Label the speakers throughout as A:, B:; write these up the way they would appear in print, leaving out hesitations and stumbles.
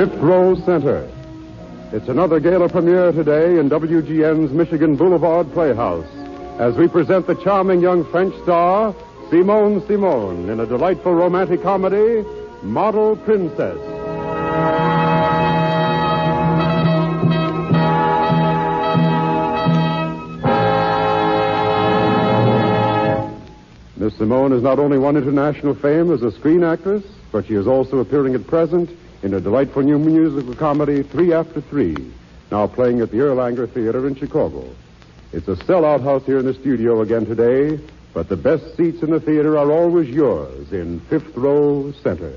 A: Fifth Row Center. It's another gala premiere today in WGN's Michigan Boulevard Playhouse as we present the charming young French star, Simone Simon, in a delightful romantic comedy, Model Princess. Miss Simone has not only won international fame as a screen actress, but she is also appearing at present in a delightful new musical comedy, 3 After 3, now playing at the Erlanger Theater in Chicago. It's a sellout house here in the studio again today, but the best seats in the theater are always yours in Fifth Row Center.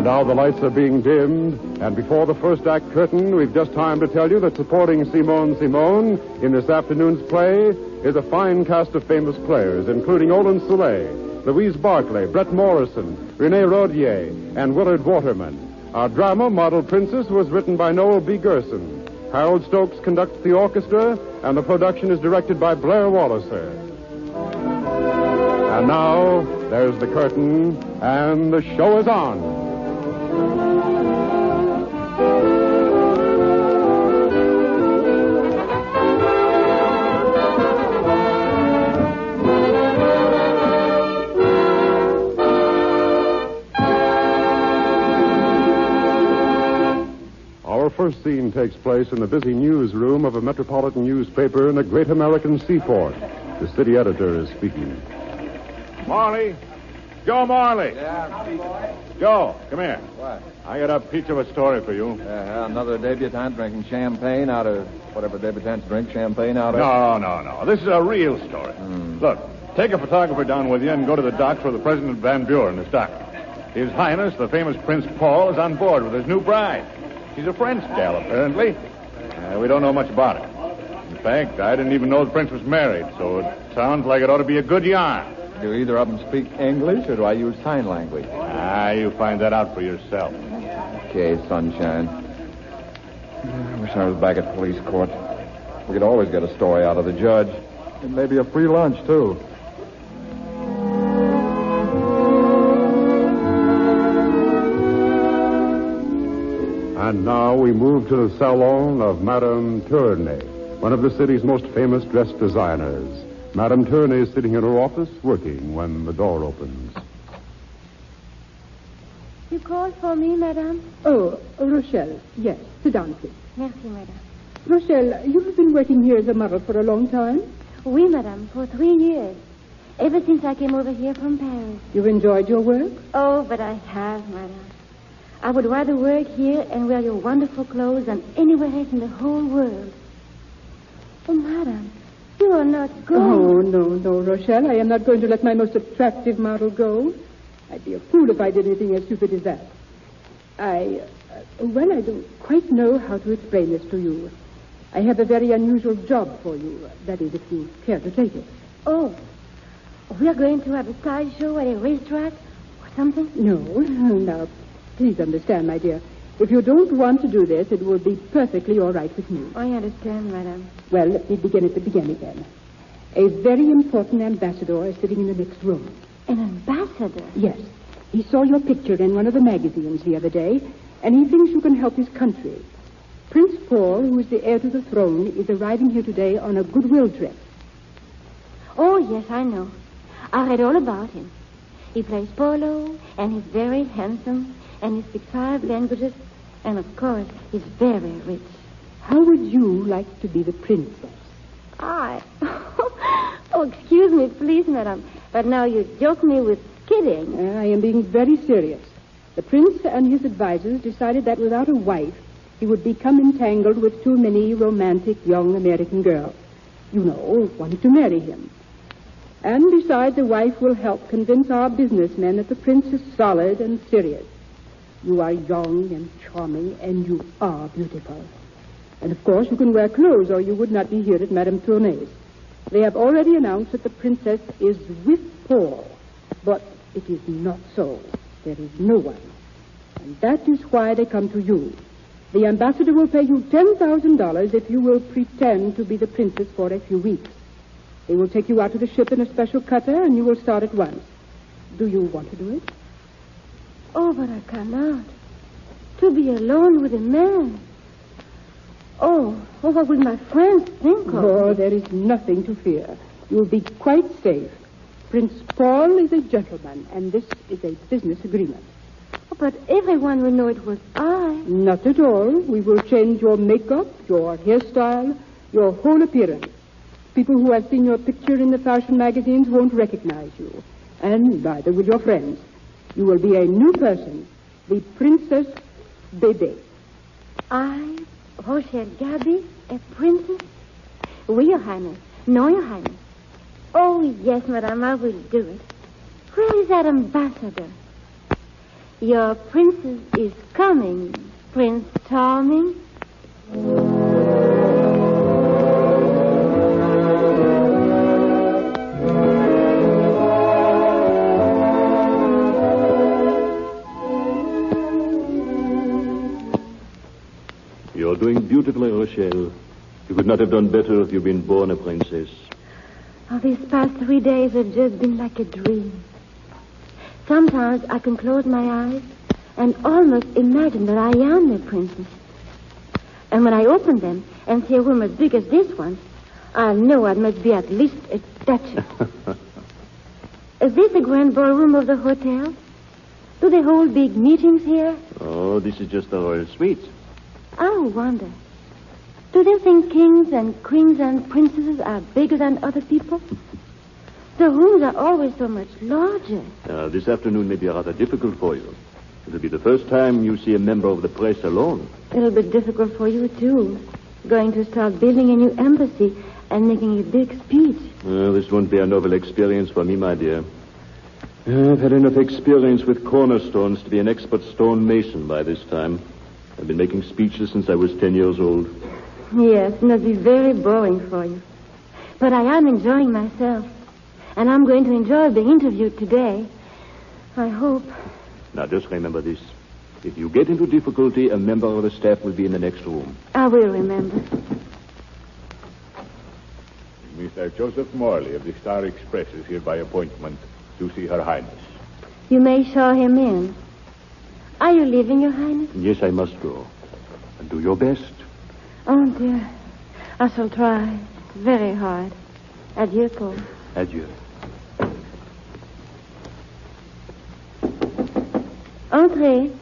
A: Now the lights are being dimmed, and before the first act curtain, we've just time to tell you that supporting Simone Simon in this afternoon's play is a fine cast of famous players, including Olin Soule, Louise Barclay, Brett Morrison, Renee Rodier, and Willard Waterman. Our drama, Model Princess, was written by Noel B. Gerson. Harold Stokes conducts the orchestra, and the production is directed by Blair Walliser. And now, there's the curtain, and the show is on. Our first scene takes place in the busy newsroom of a metropolitan newspaper in a great American seaport. The city editor is speaking.
B: Marley. Joe Marley.
C: Yeah.
B: Joe, come here.
C: What?
B: I got a peach of a story for you.
C: Another debutante drinking champagne out of whatever debutantes drink champagne out of.
B: No. This is a real story. Look, take a photographer down with you and go to the docks where the President Van Buren is docked. His Highness, the famous Prince Paul, is on board with his new bride. She's a French gal, apparently. We don't know much about it. In fact, I didn't even know the prince was married, so it sounds like it ought to be a good yarn.
C: Do either of them speak English, or do I use sign language?
B: You find that out for yourself.
C: Okay, sunshine. I wish I was back at police court. We could always get a story out of the judge. And maybe a free lunch, too.
A: And now we move to the salon of Madame Tournay, one of the city's most famous dress designers. Madame Tournay is sitting in her office working when the door opens.
D: You called for me, madame?
E: Oh, Rochelle. Yes, sit down, please.
D: Merci, madame.
E: Rochelle, you have been working here as a model for a long time?
D: Oui, madame, for 3 years. Ever since I came over here from Paris.
E: You've enjoyed your work?
D: Oh, but I have, madame. I would rather work here and wear your wonderful clothes than anywhere else in the whole world. Oh, madame, you are not going.
E: Oh, no, Rochelle. I am not going to let my most attractive model go. I'd be a fool if I did anything as stupid as that. I don't quite know how to explain this to you. I have a very unusual job for you. That is, if you care to take it.
D: Oh, we are going to have a sideshow at a racetrack or something?
E: No. Now, please understand, my dear. If you don't want to do this, it will be perfectly all right with me.
D: I understand, madame.
E: Well, let me begin at the beginning then. A very important ambassador is sitting in the next room.
D: An ambassador?
E: Yes. He saw your picture in one of the magazines the other day, and he thinks you can help his country. Prince Paul, who is the heir to the throne, is arriving here today on a goodwill trip.
D: Oh, yes, I know. I read all about him. He plays polo, and he's very handsome, and he speaks 5 languages, and, of course, he's very rich.
E: How would you like to be the princess?
D: I... Oh, excuse me, please, madame. But now you joke me with kidding.
E: I am being very serious. The prince and his advisors decided that without a wife, he would become entangled with too many romantic young American girls. You know, wanting to marry him. And besides, a wife will help convince our businessmen that the prince is solid and serious. You are young and charming, and you are beautiful. And, of course, you can wear clothes, or you would not be here at Madame Tournay's. They have already announced that the princess is with Paul. But it is not so. There is no one. And that is why they come to you. The ambassador will pay you $10,000 if you will pretend to be the princess for a few weeks. They will take you out to the ship in a special cutter, and you will start at once. Do you want to do it?
D: Oh, but I cannot. To be alone with a man. Oh, what will my friends think of?
E: Oh, there is nothing to fear. You will be quite safe. Prince Paul is a gentleman, and this is a business agreement.
D: But everyone will know it was I.
E: Not at all. We will change your makeup, your hairstyle, your whole appearance. People who have seen your picture in the fashion magazines won't recognize you. And neither will your friends. You will be a new person. The Princess Bébé.
D: I, Rochelle Gaby, a princess? Oui, Your Highness. No, Your Highness. Oh, yes, Madame, I will do it. Where is that ambassador? Your princess is coming, Prince Charming.
F: You're doing beautifully, Rochelle. You could not have done better if you'd been born a princess.
D: Oh, these past 3 days have just been like a dream. Sometimes I can close my eyes and almost imagine that I am the princess. And when I open them and see a room as big as this one, I know I must be at least a statue. Is this the grand ballroom of the hotel? Do they hold big meetings here?
F: Oh, this is just the royal suite.
D: I wonder. Do they think kings and queens and princesses are bigger than other people? The rooms are always so much larger.
F: This afternoon may be rather difficult for you. It'll be the first time you see a member of the press alone.
D: It'll be difficult for you, too. Going to start building a new embassy and making a big speech.
F: This won't be a novel experience for me, my dear. I've had enough experience with cornerstones to be an expert stone mason by this time. I've been making speeches since I was 10 years old.
D: Yes, it must be very boring for you. But I am enjoying myself. And I'm going to enjoy being interviewed today. I hope.
F: Now, just remember this. If you get into difficulty, a member of the staff will be in the next room.
D: I will remember.
B: Mr. Joseph Morley of the Star Express is here by appointment to see Her Highness.
D: You may show him in. Are you leaving, Your Highness?
F: Yes, I must go. And do your best.
D: Oh, dear. I shall try. Very hard. Adieu, Paul.
F: Adieu.
D: Entrez.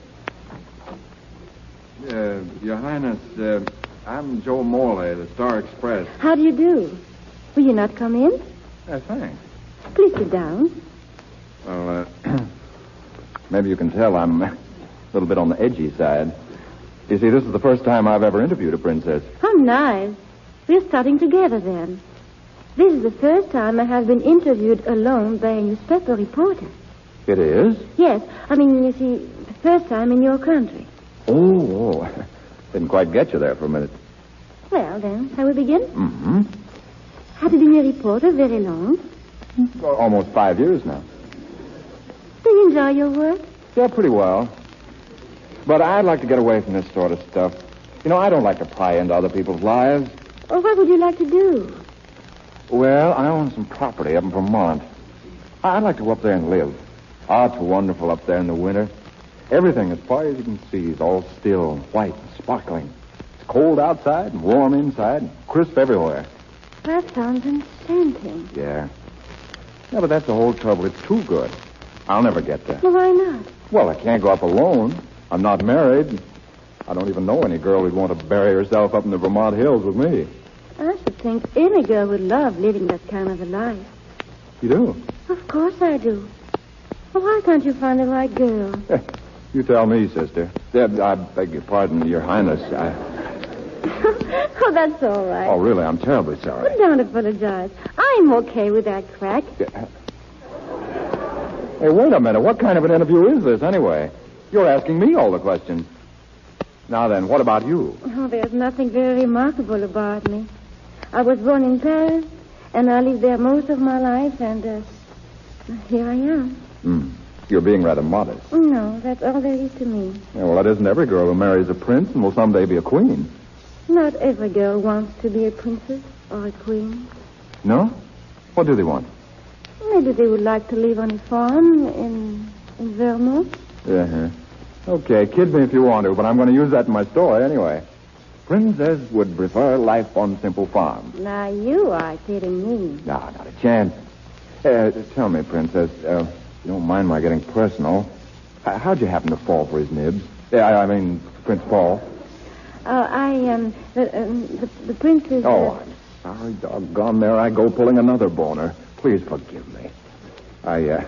C: Your Highness, I'm Joe Morley, the Star Express.
D: How do you do? Will you not come in?
C: Thanks.
D: Please sit down.
C: Well, maybe you can tell I'm a little bit on the edgy side. You see, this is the first time I've ever interviewed a princess.
D: How nice. We're starting together then. This is the first time I have been interviewed alone by a newspaper reporter.
C: It is?
D: Yes. I mean, you see, the first time in your country.
C: Oh. Didn't quite get you there for a minute.
D: Well, then, shall we begin?
C: Mm-hmm.
D: Have you been a reporter very long?
C: Almost 5 years now.
D: Do you enjoy your work?
C: Yeah, pretty well. But I'd like to get away from this sort of stuff. You know, I don't like to pry into other people's lives.
D: Or what would you like to do?
C: Well, I own some property up in Vermont. I'd like to go up there and live. Oh, it's wonderful up there in the winter. Everything, as far as you can see, is all still, white, and sparkling. It's cold outside and warm inside and crisp everywhere.
D: That sounds enchanting.
C: Yeah. Yeah, but that's the whole trouble. It's too good. I'll never get there.
D: Well, why not?
C: Well, I can't go up alone. I'm not married. I don't even know any girl who'd want to bury herself up in the Vermont hills with me.
D: I should think any girl would love living that kind of a life.
C: You do?
D: Of course I do. Well, why can't you find the right girl?
C: You tell me, sister. I beg your pardon, Your Highness.
D: Oh, that's all right.
C: Oh, really, I'm terribly sorry.
D: But don't apologize. I'm okay with that crack.
C: Hey, wait a minute. What kind of an interview is this, anyway? You're asking me all the questions. Now then, what about you?
D: Oh, there's nothing very remarkable about me. I was born in Paris, And I lived there most of my life, and here I am.
C: You're being rather modest.
D: No, that's all there is to me.
C: Yeah, well, that isn't every girl who marries a prince and will someday be a queen.
D: Not every girl wants to be a princess or a queen.
C: No? What do they want?
D: Maybe they would like to live on a farm in Vermont.
C: Uh-huh. Okay, kid me if you want to, but I'm going to use that in my story anyway. Princess would prefer life on simple farms.
D: Now, you are kidding me.
C: No, not a chance. Tell me, Princess, you don't mind my getting personal. How'd you happen to fall for his nibs? I mean, Prince Paul.
D: The prince is...
C: Oh, I'm sorry, doggone, there I go pulling another boner. Please forgive me. I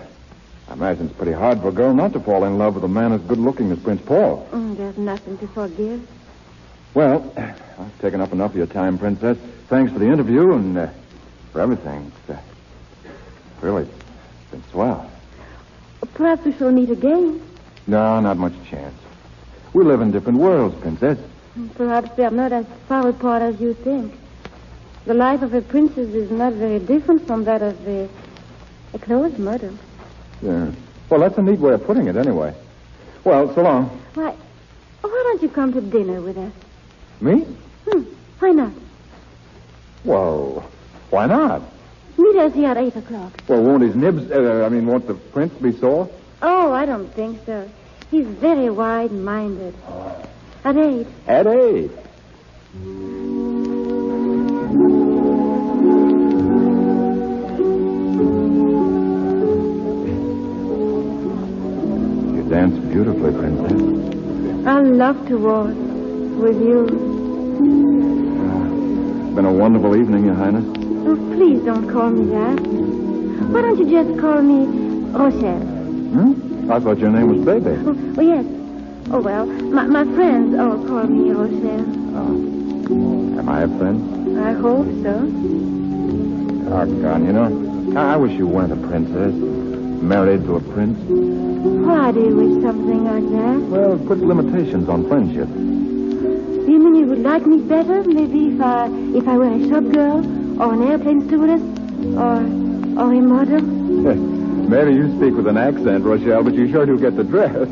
C: imagine it's pretty hard for a girl not to fall in love with a man as good-looking as Prince Paul.
D: There's nothing to forgive.
C: Well, I've taken up enough of your time, Princess. Thanks for the interview and for everything. Really, it's been swell.
D: Perhaps we shall meet again.
C: No, not much chance. We live in different worlds, Princess.
D: Perhaps they're not as far apart as you think. The life of a princess is not very different from that of a close model.
C: Yeah. Well, that's a neat way of putting it, anyway. Well, so long.
D: Why don't you come to dinner with us?
C: Me?
D: Why not?
C: Well, why not?
D: Meet us here at 8 o'clock.
C: Well, won't his nibs, won't the prince be sore?
D: Oh, I don't think so. He's very wide-minded. At 8.
C: At 8? You dance beautifully, Princess.
D: I love to waltz with you.
C: It's been a wonderful evening, Your Highness.
D: Oh, please don't call me that. Why don't you just call me Rochelle?
C: I thought your name was Baby.
D: Oh, yes. Oh, well, my friends all call me Rochelle.
C: Am I a friend?
D: I hope so.
C: Doggone, you know, I wish you weren't a princess. Married to a prince.
D: Why do you wish something like that?
C: Well, put limitations on friendship.
D: You mean you would like me better, maybe if I were a shop girl, or an airplane stewardess, or a model?
C: Maybe you speak with an accent, Rochelle, but you sure do get the dress.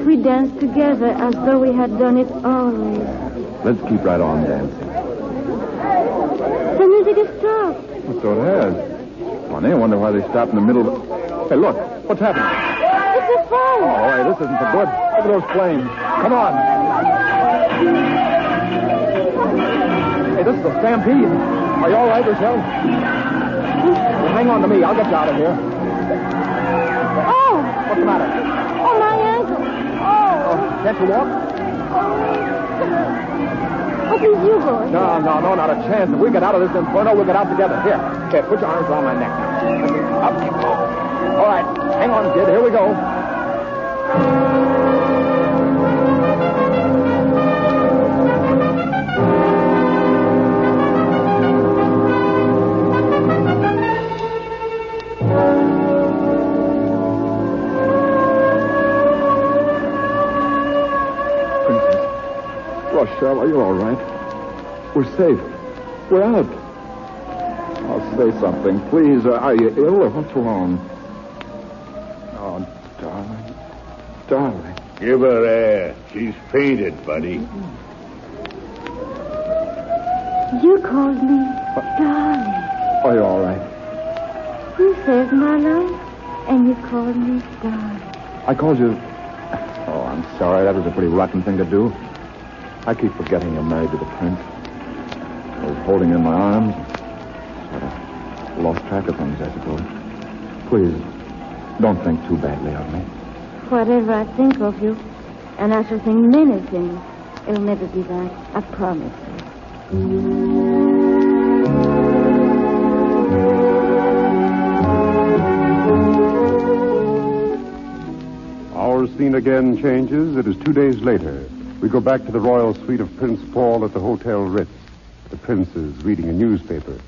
D: We danced together as though we had done it always.
C: Let's keep right on dancing.
D: The music has stopped.
C: So it has. Funny, I wonder why they stopped in the middle of... Hey, look. What's happening?
D: It's a fire.
C: Oh, hey, this isn't so good. Look at those flames. Come on. Hey, this is a stampede. Are you all right, Rochelle? Well, hang on to me. I'll get you out of here.
D: Oh!
C: What's the matter?
D: Oh, my ankle. Oh.
C: Can't you walk?
D: Oh, please, you go.
C: No, not a chance. If we get out of this inferno, we'll get out together. Here, put your arms around my neck now. Up you go. All right, hang on, kid. Here we go. Rochelle, are you all right? We're safe. We're out. I'll say something, please. Are you ill or what's wrong? Oh, darling. Darling.
B: Give her air. She's fainted, buddy.
D: You called me darling.
C: Are you all right?
D: You saved my life, and you called me darling.
C: I called you... Oh, I'm sorry. That was a pretty rotten thing to do. I keep forgetting you're married to the prince. I was holding you in my arms. Sort of lost track of things, I suppose. Please, don't think too badly of me.
D: Whatever I think of you, and I shall think many things, it'll never be that. I promise you.
A: Our scene again changes. It is 2 days later. We go back to the royal suite of Prince Paul at the Hotel Ritz. The prince is reading a newspaper.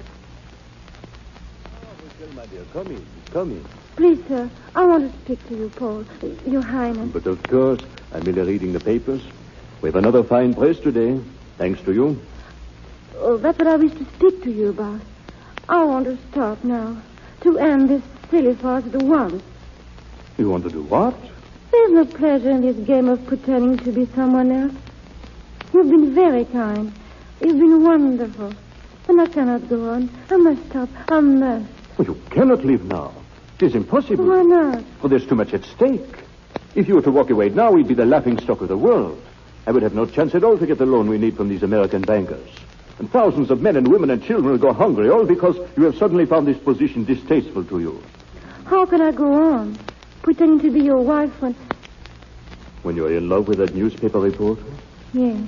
F: My dear, come in. Come in.
D: Please, sir, I want to speak to you, Paul. Your Highness.
F: But of course, I'm merely reading the papers. We have another fine press today, thanks to you.
D: Oh, that's what I wish to speak to you about. I want to stop now. To end this silly farce at once.
F: You want to do what?
D: There's no pleasure in this game of pretending to be someone else. You've been very kind. You've been wonderful. And I cannot go on. I must stop. I must.
F: Well, you cannot leave now. It is impossible.
D: Why not?
F: Well, there's too much at stake. If you were to walk away now, we'd be the laughingstock of the world. I would have no chance at all to get the loan we need from these American bankers. And thousands of men and women and children will go hungry, all because you have suddenly found this position distasteful to you.
D: How can I go on? Pretending to be your wife
F: When you're in love with that newspaper reporter?
D: Yes.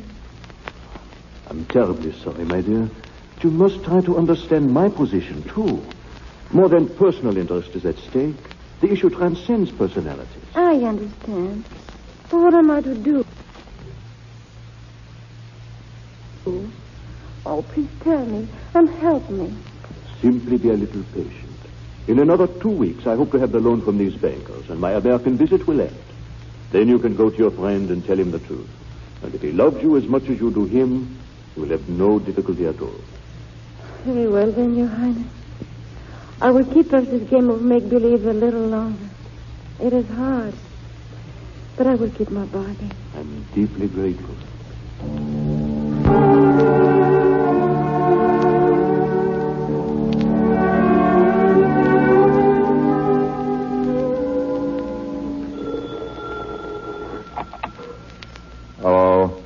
F: I'm terribly sorry, my dear. But you must try to understand my position, too. More than personal interest is at stake. The issue transcends personalities.
D: I understand. But what am I to do? Oh, please tell me and help me.
F: Simply be a little patient. In another 2 weeks, I hope to have the loan from these bankers, and my American visit will end. Then you can go to your friend and tell him the truth. And if he loves you as much as you do him, you will have no difficulty at all.
D: Very well, then, Your Highness. I will keep up this game of make-believe a little longer. It is hard, but I will keep my bargain.
F: I'm deeply grateful.
C: Hello?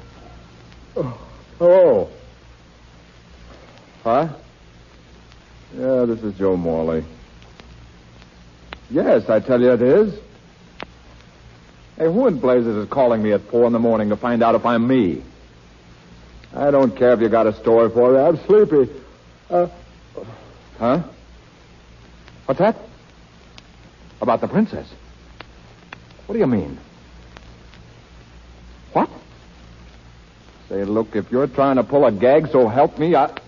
C: Hello? Huh? Yeah, this is Joe Morley. Yes, I tell you it is. Hey, who in blazes is calling me at 4 a.m. to find out if I'm me? I don't care if you got a story for me. I'm sleepy. Huh? What's that? About the princess? What do you mean? What? Say, look, if you're trying to pull a gag, so help me, Yeah,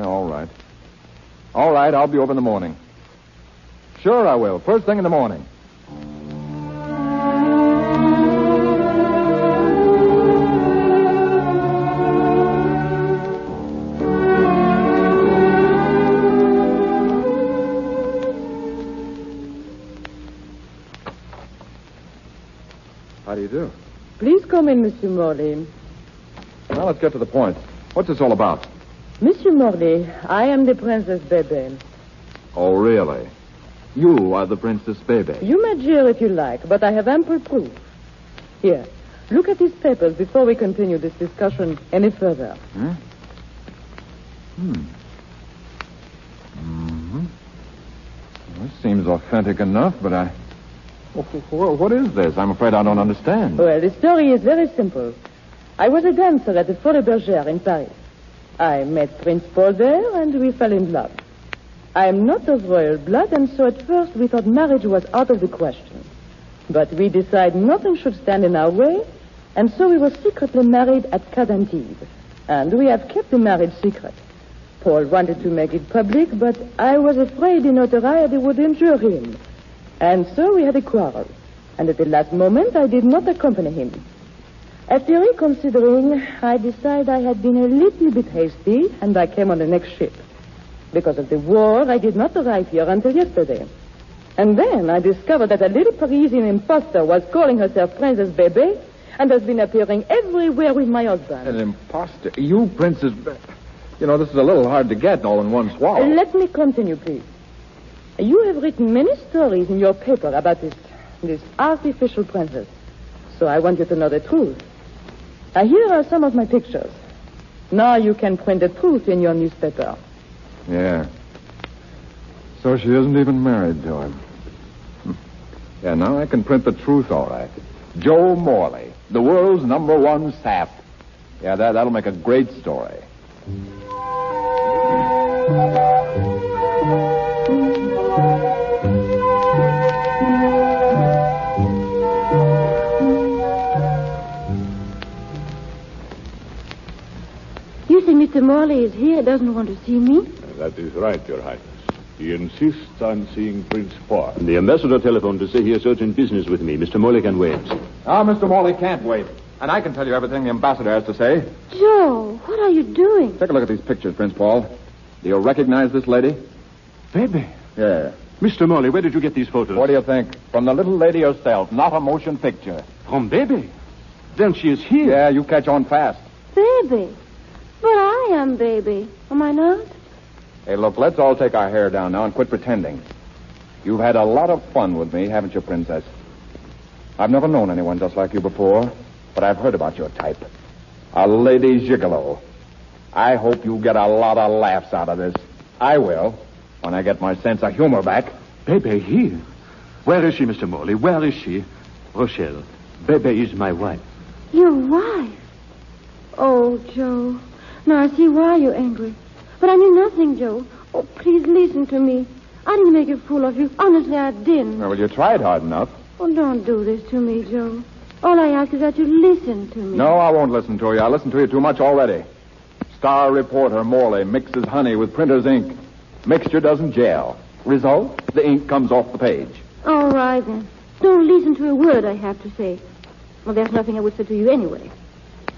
C: all right. All right, I'll be over in the morning. Sure I will. First thing in the morning. How do you do?
G: Please come in, Monsieur Morley.
C: Now, let's get to the point. What's this all about?
G: Monsieur Morley, I am the Princess Bebe.
C: Oh, really? You are the Princess Bebe.
G: You may jeer if you like, but I have ample proof. Here, look at these papers before we continue this discussion any further.
C: Huh? Well, this seems authentic enough, but what is this? I'm afraid I don't understand.
G: Well, the story is very simple. I was a dancer at the Folie Bergère in Paris. I met Prince Paul there, and we fell in love. I am not of royal blood, and so at first we thought marriage was out of the question. But we decided nothing should stand in our way, and so we were secretly married at Cadantibes. And we have kept the marriage secret. Paul wanted to make it public, but I was afraid the notoriety would injure him. And so we had a quarrel. And at the last moment, I did not accompany him. After reconsidering, I decided I had been a little bit hasty, and I came on the next ship. Because of the war, I did not arrive here until yesterday. And then I discovered that a little Parisian imposter was calling herself Princess Bebe and has been appearing everywhere with my husband.
C: An imposter? You, Princess... You know, this is a little hard to get all in one swallow.
G: Let me continue, please. You have written many stories in your paper about this artificial princess. So I want you to know the truth. Here are some of my pictures. Now you can print the truth in your newspaper.
C: Yeah. So she isn't even married to him. Yeah, now I can print the truth all right. Joe Morley, the world's #1 sap. Yeah, that'll make a great story.
D: You say Mr. Morley is here, doesn't want to see me?
B: That is right, Your Highness. He insists on seeing Prince Paul.
F: The ambassador telephoned to say he has urgent business with me. Mr. Morley can wait.
C: Mr. Morley can't wait. And I can tell you everything the ambassador has to say.
D: Joe, what are you doing?
C: Take a look at these pictures, Prince Paul. Do you recognize this lady?
F: Baby.
C: Yeah.
F: Mr. Morley, where did you get these photos?
C: What do you think? From the little lady herself, not a motion picture.
F: From Baby? Then she is here.
C: Yeah, you catch on fast.
D: Baby. But I am Baby. Am I not?
C: Hey, look, let's all take our hair down now and quit pretending. You've had a lot of fun with me, haven't you, Princess? I've never known anyone just like you before, but I've heard about your type. A lady gigolo. I hope you get a lot of laughs out of this. I will, when I get my sense of humor back.
F: Bebe here? Where is she, Mr. Morley? Where is she? Rochelle, Bebe is my wife.
D: Your wife? Oh, Joe. Now I see why you're angry. But I knew nothing, Joe. Oh, please listen to me. I didn't make a fool of you. Honestly, I didn't.
C: Well, you tried hard enough.
D: Oh, don't do this to me, Joe. All I ask is that you listen to me.
C: No, I won't listen to you. I listened to you too much already. Star reporter Morley mixes honey with printer's ink. Mixture doesn't gel. Result, the ink comes off the page.
D: All right, then. Don't listen to a word I have to say. Well, there's nothing I would say to you anyway.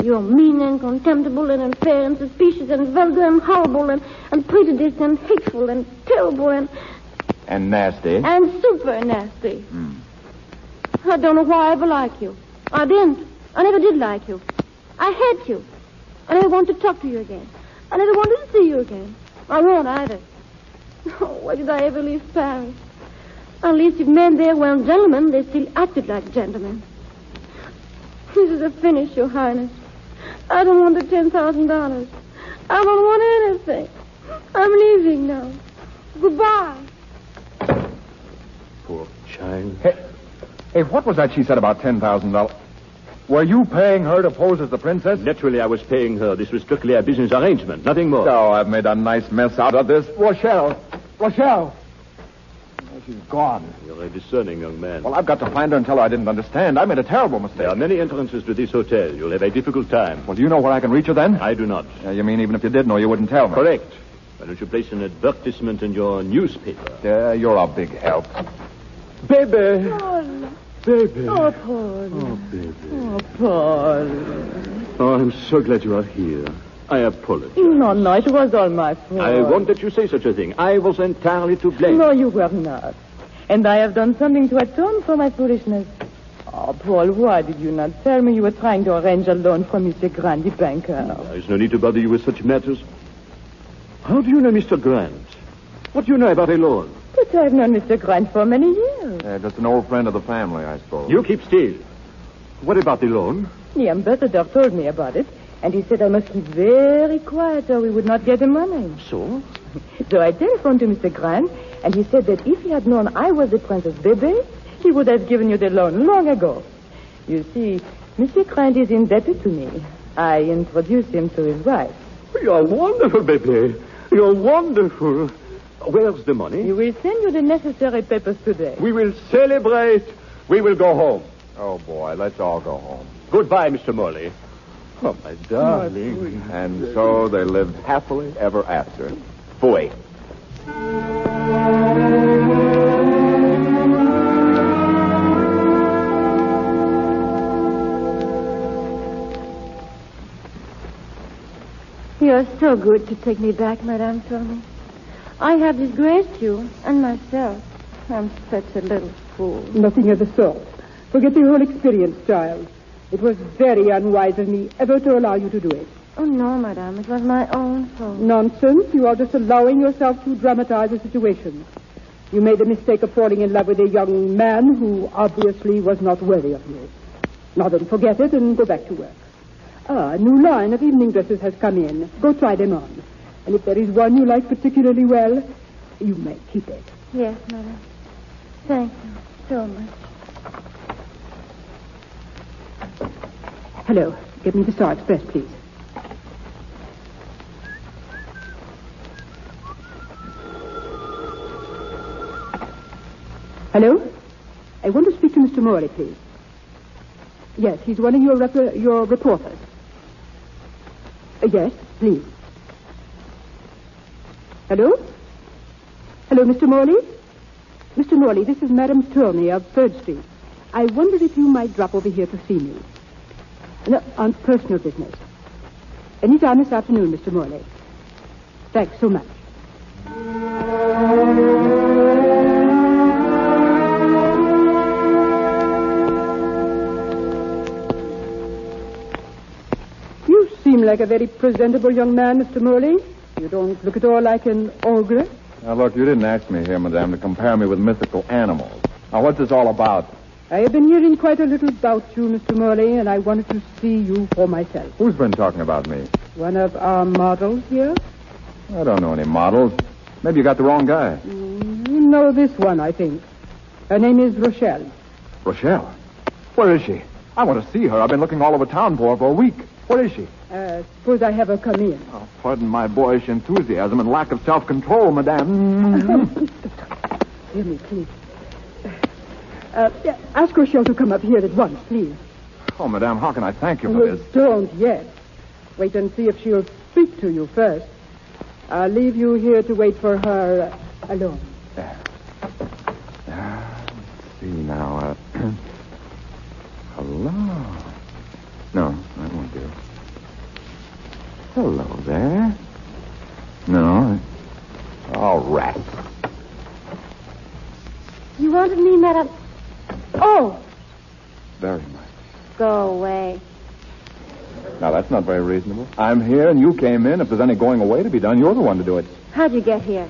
D: You're mean and contemptible and unfair and suspicious and vulgar and horrible and prejudiced and hateful and terrible and...
C: And nasty.
D: And super nasty. I don't know why I ever liked you. I didn't. I never did like you. I hate you. I never want to talk to you again. I never wanted to see you again. I won't either. Oh, why did I ever leave Paris? At least if men there weren't gentlemen, they still acted like gentlemen. This is a finish, Your Highness. I don't want the $10,000. I don't want anything. I'm leaving now. Goodbye.
F: Poor child.
C: Hey, what was that she said about $10,000? Were you paying her to pose as the princess?
F: Naturally, I was paying her. This was strictly a business arrangement, nothing more.
C: Oh, I've made a nice mess out of this. Rochelle! Oh, she's gone.
F: You're a discerning young man.
C: Well, I've got to find her and tell her I didn't understand. I made a terrible mistake.
F: There are many entrances to this hotel. You'll have a difficult time.
C: Well, do you know where I can reach her then?
F: I do not.
C: You mean even if you did know, you wouldn't tell me?
F: Correct. Why don't you place an advertisement in your newspaper?
C: Yeah, you're a big help.
F: Baby!
G: Paul.
F: Baby!
G: Oh, Paul.
F: Oh, baby.
G: Oh, Paul.
F: Oh, I'm so glad you are here. I apologize.
G: No, it was all my fault.
F: I won't let you say such a thing. I was entirely to blame.
G: No, you were not. And I have done something to atone for my foolishness. Oh, Paul, why did you not tell me you were trying to arrange a loan for Mr. Grant, the banker?
F: There's no need to bother you with such matters. How do you know Mr. Grant? What do you know about a loan?
G: But I've known Mr. Grant for many years.
C: Just an old friend of the family, I suppose.
F: You keep still. What about the loan?
G: The ambassador told me about it, and he said I must keep very quiet or we would not get the money.
F: So?
G: So I telephoned to Mr. Grant, and he said that if he had known I was the Princess Bebe, he would have given you the loan long ago. You see, Mr. Grant is indebted to me. I introduced him to his wife.
F: You're wonderful, baby. You're wonderful. Where's the money?
G: He will send you the necessary papers today.
F: We will celebrate. We will go home.
C: Oh, boy, let's all go home.
F: Goodbye, Mr. Morley. Oh, my darling.
C: And so they lived happily ever after. Fooey.
D: You're so good to take me back, Madame Tony. I have disgraced you and myself. I'm such a little fool.
E: Nothing of the sort. Forget the whole experience, child. It was very unwise of me ever to allow you to do it.
D: Oh, no, Madame. It was my own fault.
E: Nonsense. You are just allowing yourself to dramatize the situation. You made the mistake of falling in love with a young man who obviously was not worthy of you. Now then, forget it and go back to work. A new line of evening dresses has come in. Go try them on. And if there is one you like particularly well, you may keep it.
D: Yes, Madame. Thank you so much.
E: Hello. Get me the Star Express, please. Hello? I want to speak to Mr. Morley, please. Yes, he's one of your reporters. Yes, please. Hello? Hello, Mr. Morley? Mr. Morley, this is Madame Turney of 3rd Street. I wondered if you might drop over here to see me. No, on personal business. Anytime this afternoon, Mr. Morley. Thanks so much. You seem like a very presentable young man, Mr. Morley. You don't look at all like an ogre.
C: Now, look, you didn't ask me here, madame, to compare me with mythical animals. Now, what's this all about?
E: I have been hearing quite a little about you, Mr. Morley, and I wanted to see you for myself.
C: Who's been talking about me?
E: One of our models here?
C: I don't know any models. Maybe you got the wrong guy.
E: You know this one, I think. Her name is Rochelle.
C: Rochelle? Where is she? I want to see her. I've been looking all over town for her for a week. Where is she?
E: Suppose I have her come in.
C: Oh, pardon my boyish enthusiasm and lack of self-control, madame.
E: Hear me, please. Ask Rochelle to come up here at once, please.
C: Oh, madame, how can I thank you for this?
E: Don't yet. Wait and see if she'll speak to you first. I'll leave you here to wait for her alone.
C: Let's see now. Hello. No, that won't do. Hello there. No. All right.
D: You wanted me, madam? Oh,
C: Very much.
D: go away.
C: Now, that's not very reasonable. I'm here and you came in. If there's any going away to be done, you're the one to do it.
D: How'd you get here?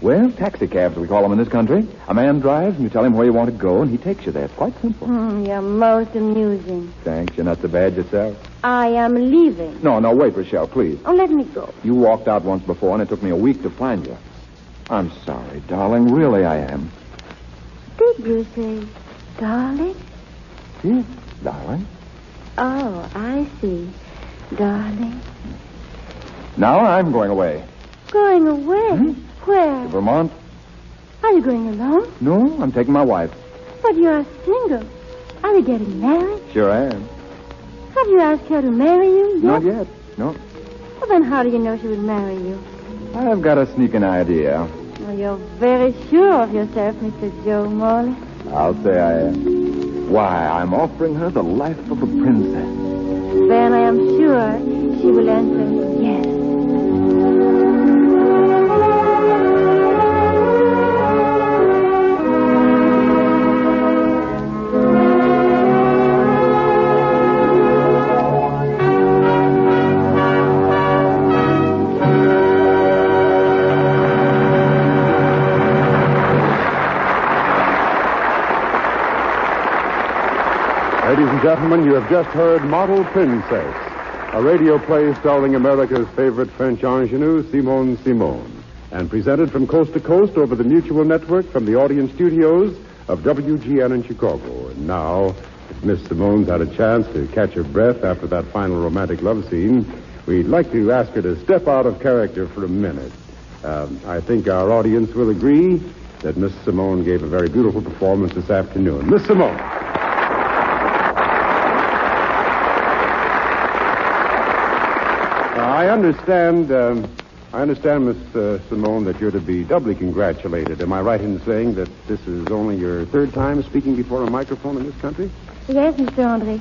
C: Well, taxi cabs, we call them in this country. A man drives and you tell him where you want to go and he takes you there. It's quite simple.
D: You're most amusing.
C: Thanks. You're not so bad yourself.
D: I am leaving.
C: No, wait, Rochelle, please.
D: Oh, let me go.
C: You walked out once before and it took me a week to find you. I'm sorry, darling. Really, I am.
D: Did you say darling?
C: Yes, darling.
D: Oh, I see. Darling.
C: Now I'm going away.
D: Going away? Where?
C: To Vermont?
D: Are you going alone?
C: No, I'm taking my wife.
D: But you're single. Are you getting married?
C: Sure I am.
D: Have you asked her to marry you yet?
C: Not yet. No.
D: Well, then how do you know she would marry you?
C: I've got a sneaking idea.
D: Well, you're very sure of yourself, Mr. Joe Morley.
C: I'll say I am. Why, I'm offering her the life of a princess.
D: Then I am sure she will answer yes.
A: Ladies and gentlemen, you have just heard Model Princess, a radio play starring America's favorite French ingenue, Simone Simon, and presented from coast to coast over the Mutual Network from the audience studios of WGN in Chicago. And now, if Miss Simone's had a chance to catch her breath after that final romantic love scene, we'd like to ask her to step out of character for a minute. I think our audience will agree that Miss Simone gave a very beautiful performance this afternoon. Miss Simone. I understand, Miss Simone, that you're to be doubly congratulated. Am I right in saying that this is only your third time speaking before a microphone in this country?
D: Yes, Mr. Andre.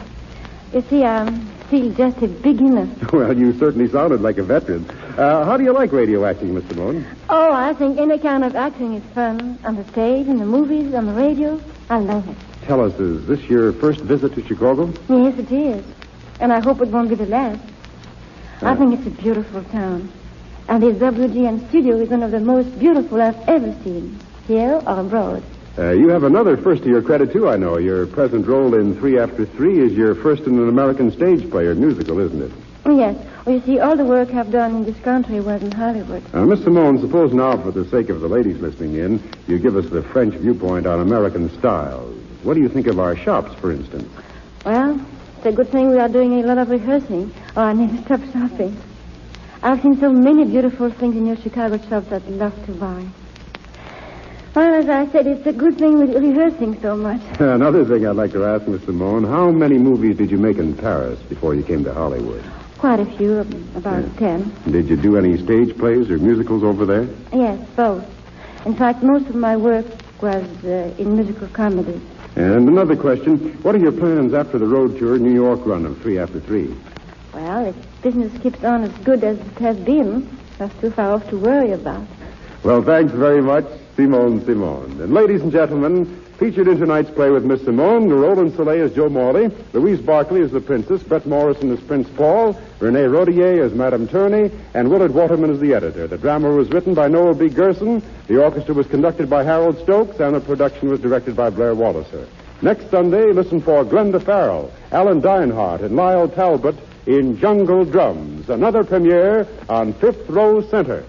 D: You see, I'm still just a beginner.
A: Well, you certainly sounded like a veteran. How do you like radio acting, Miss Simone?
D: Oh, I think any kind of acting is fun. On the stage, in the movies, on the radio. I love it.
A: Tell us, is this your first visit to Chicago?
D: Yes, it is. And I hope it won't be the last. I think it's a beautiful town. And the WGN studio is one of the most beautiful I've ever seen, here or abroad.
A: You have another first to your credit, too, I know. Your present role in 3 After 3 is your first in an American stage play or musical, isn't it?
D: Yes. Well, you see, all the work I've done in this country was in Hollywood.
A: Miss Simone, suppose now, for the sake of the ladies listening in, you give us the French viewpoint on American styles. What do you think of our shops, for instance?
D: Well, it's a good thing we are doing a lot of rehearsing, or I never stop shopping. I've seen so many beautiful things in your Chicago shops I'd love to buy. Well, as I said, it's a good thing we're rehearsing so much.
A: Another thing I'd like to ask, Miss Simone, how many movies did you make in Paris before you came to Hollywood?
D: Quite a few, about 10.
A: Did you do any stage plays or musicals over there?
D: Yes, both. In fact, most of my work was in musical comedies.
A: And another question. What are your plans after the road tour New York run of 3 after 3?
D: Well, if business keeps on as good as it has been, that's too far off to worry about.
A: Well, thanks very much, Simone. And ladies and gentlemen, featured in tonight's play with Miss Simone, Roland Soleil as Joe Morley, Louise Barclay as the Princess, Brett Morrison as Prince Paul, Renee Rodier as Madame Turney, and Willard Waterman as the editor. The drama was written by Noel B. Gerson, the orchestra was conducted by Harold Stokes, and the production was directed by Blair Walliser. Next Sunday, listen for Glenda Farrell, Alan Dinehart, and Lyle Talbot in Jungle Drums, another premiere on Fifth Row Center.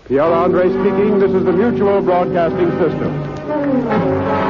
A: Pierre Andre speaking. This is the Mutual Broadcasting System.